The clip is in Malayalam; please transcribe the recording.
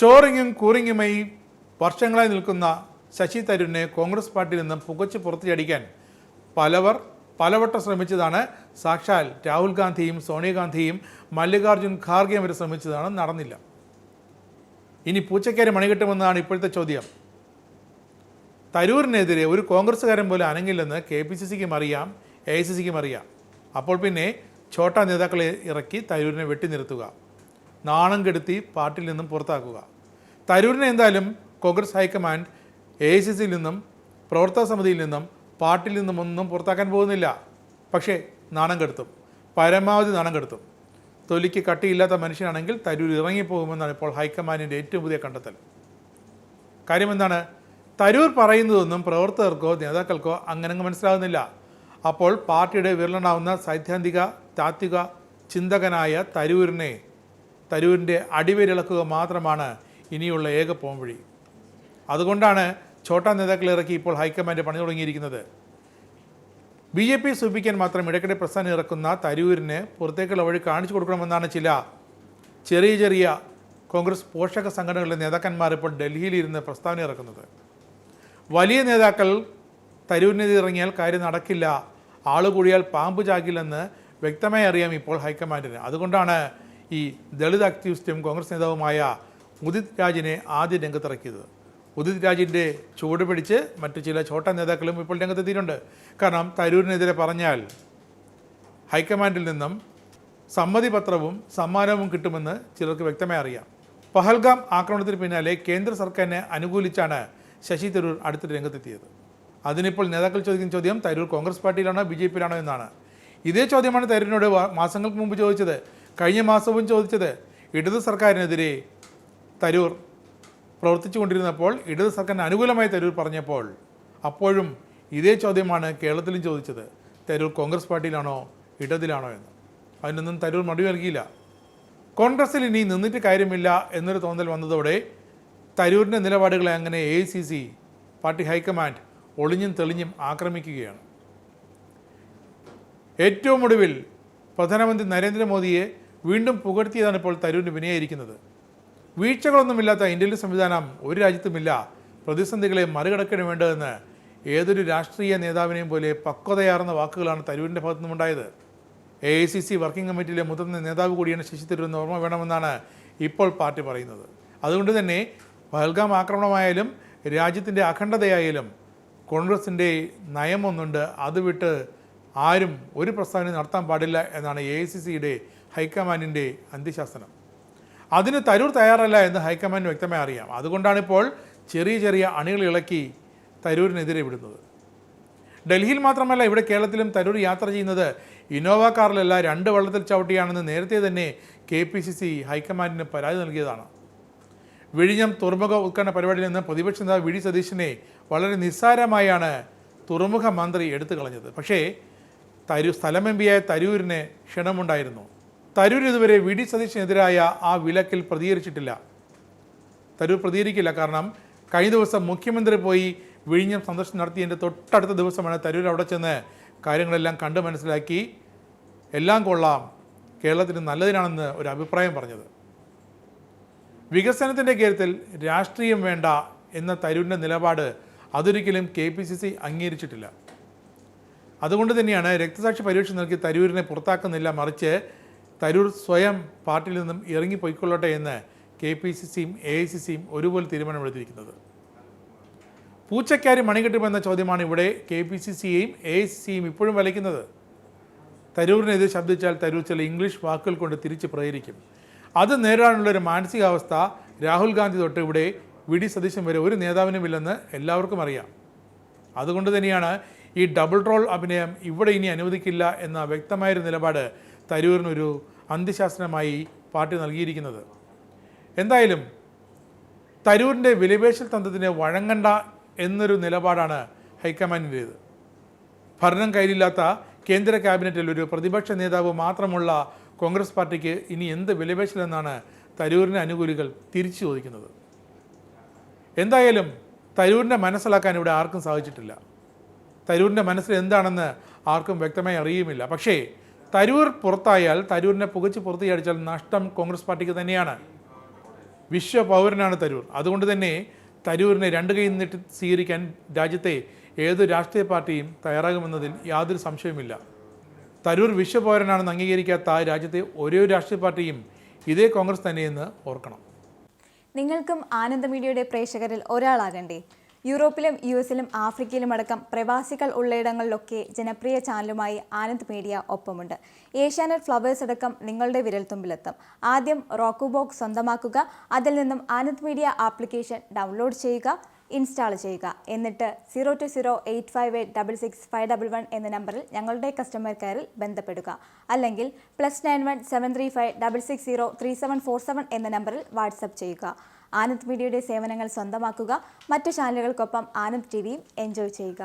ചോറിങ്ങും കൂറിങ്ങുമായി വർഷങ്ങളായി നിൽക്കുന്ന ശശി തരൂരിനെ കോൺഗ്രസ് പാർട്ടിയിൽ നിന്നും പുകച്ച് പുറത്തിയടിക്കാൻ പലവട്ടം ശ്രമിച്ചതാണ്. സാക്ഷാൽ രാഹുൽ ഗാന്ധിയും സോണിയാഗാന്ധിയും മല്ലികാർജ്ജുൻ ഖാർഗെയും വരെ ശ്രമിച്ചതാണ്, നടന്നില്ല. ഇനി പൂച്ചക്കാരി മണികെട്ടുമെന്നാണ് ഇപ്പോഴത്തെ ചോദ്യം. തരൂരിനെതിരെ ഒരു കോൺഗ്രസ്സുകാരൻ പോലും അനങ്ങില്ലെന്ന് KPCCക്കും അറിയാം, AICCക്കും അറിയാം. അപ്പോൾ പിന്നെ ഛോട്ടാ നേതാക്കളെ ഇറക്കി തരൂരിനെ വെട്ടി നിർത്തുക, നാണം കെടുത്തി പാർട്ടിയിൽ നിന്നും പുറത്താക്കുക. തരൂരിനെ എന്തായാലും കോൺഗ്രസ് ഹൈക്കമാൻഡ് AICCയിൽ നിന്നും പ്രവർത്തക സമിതിയിൽ നിന്നും പാർട്ടിയിൽ നിന്നും ഒന്നും പുറത്താക്കാൻ പോകുന്നില്ല. പക്ഷേ നാണം കെടുത്തും, പരമാവധി നാണം കെടുത്തും. തൊലിക്ക് കട്ടിയില്ലാത്ത മനുഷ്യനാണെങ്കിൽ തരൂർ ഇറങ്ങിപ്പോകുമെന്നാണ് ഇപ്പോൾ ഹൈക്കമാൻഡിൻ്റെ ഏറ്റവും പുതിയ കണ്ടെത്തൽ. കാര്യം എന്താണ്? തരൂർ പറയുന്നതൊന്നും പ്രവർത്തകർക്കോ നേതാക്കൾക്കോ അങ്ങനെ മനസ്സിലാകുന്നില്ല. അപ്പോൾ പാർട്ടിയുടെ വിരലണാവുന്ന സൈദ്ധാന്തിക താത്വിക ചിന്തകനായ തരൂരിൻ്റെ അടിവേരിളക്കുക മാത്രമാണ് ഇനിയുള്ള ഏക പോംവഴി. അതുകൊണ്ടാണ് ഛോട്ടാ നേതാക്കളെ ഇറക്കി ഇപ്പോൾ ഹൈക്കമാൻഡ് പണി തുടങ്ങിയിരിക്കുന്നത്. BJP സൂചിപ്പിക്കാൻ മാത്രം ഇടയ്ക്കിടെ പ്രസ്ഥാനം ഇറക്കുന്ന തരൂരിന് പുറത്തേക്കുള്ള വഴി കാണിച്ചു കൊടുക്കണമെന്നാണ് ചില ചെറിയ കോൺഗ്രസ് പോഷക സംഘടനകളിലെ നേതാക്കന്മാർ ഇപ്പോൾ ഡൽഹിയിലിരുന്ന് പ്രസ്താവന ഇറക്കുന്നത്. വലിയ നേതാക്കൾ തരൂരിനെതിരെ ഇറങ്ങിയാൽ കാര്യം നടക്കില്ല, ആള് കൂടിയാൽ പാമ്പ് ചാകില്ലെന്ന് വ്യക്തമായി അറിയാം ഇപ്പോൾ ഹൈക്കമാൻഡിന്. അതുകൊണ്ടാണ് ഈ ദളിത് ആക്ടിവിസ്റ്റും കോൺഗ്രസ് നേതാവുമായ ഉദിത് രാജിനെ ആദ്യം രംഗത്തിറക്കിയത്. ഉദിത് രാജിൻ്റെ ചുവട് പിടിച്ച് മറ്റു ചില ഛോട്ടാ നേതാക്കളും ഇപ്പോൾ രംഗത്തെത്തിയിട്ടുണ്ട്. കാരണം തരൂരിനെതിരെ പറഞ്ഞാൽ ഹൈക്കമാൻഡിൽ നിന്നും സമ്മതിപത്രവും സമ്മാനവും കിട്ടുമെന്ന് ചിലർക്ക് വ്യക്തമായി അറിയാം. പഹൽഗാം ആക്രമണത്തിന് പിന്നാലെ കേന്ദ്ര സർക്കാരിനെ അനുകൂലിച്ചാണ് ശശി തരൂർ അടുത്തിടെ രംഗത്തെത്തിയത്. അതിനിപ്പോൾ നേതാക്കൾ ചോദിക്കുന്ന ചോദ്യം തരൂർ കോൺഗ്രസ് പാർട്ടിയിലാണോ BJPയിലാണോ എന്നാണ്. ഇതേ ചോദ്യമാണ് തരൂരിനോട് മാസങ്ങൾക്ക് മുമ്പ് ചോദിച്ചത്, കഴിഞ്ഞ മാസവും ചോദിച്ചത്. ഇടത് സർക്കാരിനെതിരെ തരൂർ പ്രവർത്തിച്ചു കൊണ്ടിരുന്നപ്പോൾ ഇടത് സർക്കാരിന് അനുകൂലമായി തരൂർ പറഞ്ഞപ്പോൾ അപ്പോഴും ഇതേ ചോദ്യമാണ് കേരളത്തിലും ചോദിച്ചത്, തരൂർ കോൺഗ്രസ് പാർട്ടിയിലാണോ ഇടതിലാണോ എന്ന്. അതിനൊന്നും തരൂർ മറുപടി നൽകിയില്ല. കോൺഗ്രസിൽ ഇനി നിന്നിട്ട് കാര്യമില്ല എന്നൊരു തോന്നൽ വന്നതോടെ തരൂരിൻ്റെ നിലപാടുകളെ അങ്ങനെ AICC പാർട്ടി ഹൈക്കമാൻഡ് ഒളിഞ്ഞും തെളിഞ്ഞും ആക്രമിക്കുകയാണ്. ഏറ്റവും ഒടുവിൽ പ്രധാനമന്ത്രി നരേന്ദ്രമോദിയെ വീണ്ടും പുകഴ്ത്തിയതാണ് ഇപ്പോൾ തരൂരിന് വിനയായിരിക്കുന്നത്. വീഴ്ചകളൊന്നുമില്ലാത്ത ഇന്ത്യയിലെ സംവിധാനം ഒരു രാജ്യത്തുമില്ല, പ്രതിസന്ധികളെ മറികടക്കാൻ വേണ്ടതെന്ന് ഏതൊരു രാഷ്ട്രീയ നേതാവിനെയും പോലെ പക്വതയാർന്ന വാക്കുകളാണ് തരൂരിൻ്റെ ഭാഗത്തു നിന്നുണ്ടായത്. AICC വർക്കിംഗ് കമ്മിറ്റിയിലെ മുതിർന്ന നേതാവ് കൂടിയാണ് ശശി തരൂർ എന്ന് ഓർമ്മ വേണമെന്നാണ് ഇപ്പോൾ പാർട്ടി പറയുന്നത്. അതുകൊണ്ട് തന്നെ പഹൽഗാം ആക്രമണമായാലും രാജ്യത്തിൻ്റെ അഖണ്ഡതയായാലും കോൺഗ്രസിൻ്റെ നയമൊന്നുണ്ട്, അത് വിട്ട് ആരും ഒരു പ്രസ്താവന നടത്താൻ പാടില്ല എന്നാണ് AICCയുടെ ഹൈക്കമാൻഡിൻ്റെ അന്ത്യശാസനം. അതിന് തരൂർ തയ്യാറല്ല എന്ന് ഹൈക്കമാൻഡ് വ്യക്തമായി അറിയാം. അതുകൊണ്ടാണിപ്പോൾ ചെറിയ അണികൾ ഇളക്കി തരൂരിനെതിരെ വിടുന്നത്. ഡൽഹിയിൽ മാത്രമല്ല, ഇവിടെ കേരളത്തിലും തരൂർ യാത്ര ചെയ്യുന്നത് ഇന്നോവ കാറിലല്ല, 2 വള്ളത്തിൽ ചവിട്ടിയാണെന്ന് നേരത്തെ തന്നെ KPCC ഹൈക്കമാൻഡിന് പരാതി നൽകിയതാണ്. വിഴിഞ്ഞം തുറമുഖ ഉദ്ഘാടന പരിപാടിയിൽ നിന്ന് പ്രതിപക്ഷ നേതാവ് VD സതീശനെ വളരെ നിസ്സാരമായാണ് തുറമുഖ മന്ത്രി എടുത്തു കളഞ്ഞത്. പക്ഷേ സ്ഥലം MP ആയ തരൂരിന് ക്ഷണമുണ്ടായിരുന്നു. തരൂർ ഇതുവരെ VD സതീശനെതിരായ ആ വിലക്കിൽ പ്രതികരിച്ചിട്ടില്ല. തരൂർ പ്രതികരിക്കില്ല. കാരണം കഴിഞ്ഞ ദിവസം മുഖ്യമന്ത്രി പോയി വിഴിഞ്ഞം സന്ദർശനം നടത്തിയതിൻ്റെ തൊട്ടടുത്ത ദിവസമാണ് തരൂർ അവിടെ ചെന്ന് കാര്യങ്ങളെല്ലാം കണ്ട് മനസ്സിലാക്കി എല്ലാം കൊള്ളാം, കേരളത്തിന് നല്ലതിനാണെന്ന് ഒരു അഭിപ്രായം പറഞ്ഞത്. വികസനത്തിൻ്റെ കാര്യത്തിൽ രാഷ്ട്രീയം വേണ്ട എന്ന തരൂരിൻ്റെ നിലപാട് അതൊരിക്കലും KPCC അംഗീകരിച്ചിട്ടില്ല. അതുകൊണ്ട് തന്നെയാണ് രക്തസാക്ഷി പരീക്ഷ നൽകി തരൂരിനെ പുറത്താക്കുന്നില്ല, മറിച്ച് തരൂർ സ്വയം പാർട്ടിയിൽ നിന്നും ഇറങ്ങിപ്പോയിക്കൊള്ളട്ടെ എന്ന് KPCCയും AICCയും ഒരുപോലെ തീരുമാനമെടുത്തിരിക്കുന്നത്. പൂച്ചക്കാരി മണികെട്ടുമെന്ന ചോദ്യമാണ് ഇവിടെ KPCCയെയും AICCയും ഇപ്പോഴും വലയ്ക്കുന്നത്. തരൂരിനെതിരെ ശബ്ദിച്ചാൽ തരൂർ ചില ഇംഗ്ലീഷ് വാക്കുകൾ കൊണ്ട് തിരിച്ച് പ്രേരിക്കും. അത് നേരിടാനുള്ളൊരു മാനസികാവസ്ഥ രാഹുൽ ഗാന്ധി തൊട്ട് ഇവിടെ VD സതീശൻ വരെ ഒരു നേതാവിനുമില്ലെന്ന് എല്ലാവർക്കും അറിയാം. അതുകൊണ്ട് തന്നെയാണ് ഈ ഡബിൾ ട്രോൾ അഭിനയം ഇവിടെ ഇനി അനുവദിക്കില്ല എന്ന വ്യക്തമായൊരു നിലപാട് തരൂരിനൊരു അന്ത്യശാസനമായി പാർട്ടി നൽകിയിരിക്കുന്നത്. എന്തായാലും തരൂരിൻ്റെ വിലപേശൽ തന്ത്രത്തിന് വഴങ്ങണ്ട എന്നൊരു നിലപാടാണ് ഹൈക്കമാൻഡിൻ്റേത്. ഭരണം കയ്യിലില്ലാത്ത കേന്ദ്ര ക്യാബിനറ്റിൽ ഒരു പ്രതിപക്ഷ നേതാവ് മാത്രമുള്ള കോൺഗ്രസ് പാർട്ടിക്ക് ഇനി എന്ത് വിലപേശലെന്നാണ് തരൂരിൻ്റെ അനുകൂലികൾ തിരിച്ചു ചോദിക്കുന്നത്. എന്തായാലും തരൂരിൻ്റെ മനസ്സിലാക്കാൻ ഇവിടെ ആർക്കും സാധിച്ചിട്ടില്ല. തരൂരിൻ്റെ മനസ്സിൽ എന്താണെന്ന് ആർക്കും വ്യക്തമായി അറിയുമില്ല. പക്ഷേ തരൂർ പുറത്തായാൽ, തരൂരിനെ പുകച്ച് പുറത്തേക്ക് അടിച്ചാൽ നഷ്ടം കോൺഗ്രസ് പാർട്ടിക്ക് തന്നെയാണ്. വിശ്വപൗരനാണ് തരൂർ. അതുകൊണ്ട് തന്നെ തരൂരിനെ രണ്ട് കൈ നീട്ടി സ്വീകരിക്കാൻ രാജ്യത്തെ ഏത് രാഷ്ട്രീയ പാർട്ടിയും തയ്യാറാകുമെന്നതിൽ യാതൊരു സംശയവുമില്ല. തരൂർ വിശ്വപൗരനാണെന്ന് അംഗീകരിക്കാത്ത രാജ്യത്തെ ഒരേ രാഷ്ട്രീയ പാർട്ടിയും ഇതേ കോൺഗ്രസ് തന്നെയെന്ന് ഓർക്കണം. നിങ്ങൾക്കും ആനന്ദ മീഡിയയുടെ പ്രേക്ഷകരിൽ ഒരാളാകണ്ടേ? യൂറോപ്പിലും US-ലും ആഫ്രിക്കയിലും അടക്കം പ്രവാസികൾ ഉള്ളയിടങ്ങളിലൊക്കെ ജനപ്രിയ ചാനലുമായി ആനന്ദ് മീഡിയ ഒപ്പമുണ്ട്. ഏഷ്യാനെറ്റ് ഫ്ലവേഴ്സ് അടക്കം നിങ്ങളുടെ വിരൽത്തുമ്പിലെത്തും. ആദ്യം റോക്കു ബോക്സ് സ്വന്തമാക്കുക. അതിൽ നിന്നും ആനന്ദ് മീഡിയ ആപ്ലിക്കേഷൻ ഡൗൺലോഡ് ചെയ്യുക, ഇൻസ്റ്റാൾ ചെയ്യുക. എന്നിട്ട് 020-858-66511 എന്ന നമ്പറിൽ ഞങ്ങളുടെ കസ്റ്റമർ കെയറിൽ ബന്ധപ്പെടുക. അല്ലെങ്കിൽ +91 735 660 3747 എന്ന നമ്പറിൽ വാട്സപ്പ് ചെയ്യുക. ആനന്ദ് മീഡിയയുടെ സേവനങ്ങൾ സ്വന്തമാക്കുക. മറ്റു ചാനലുകൾക്കൊപ്പം ആനന്ദ് TVയും എൻജോയ് ചെയ്യുക.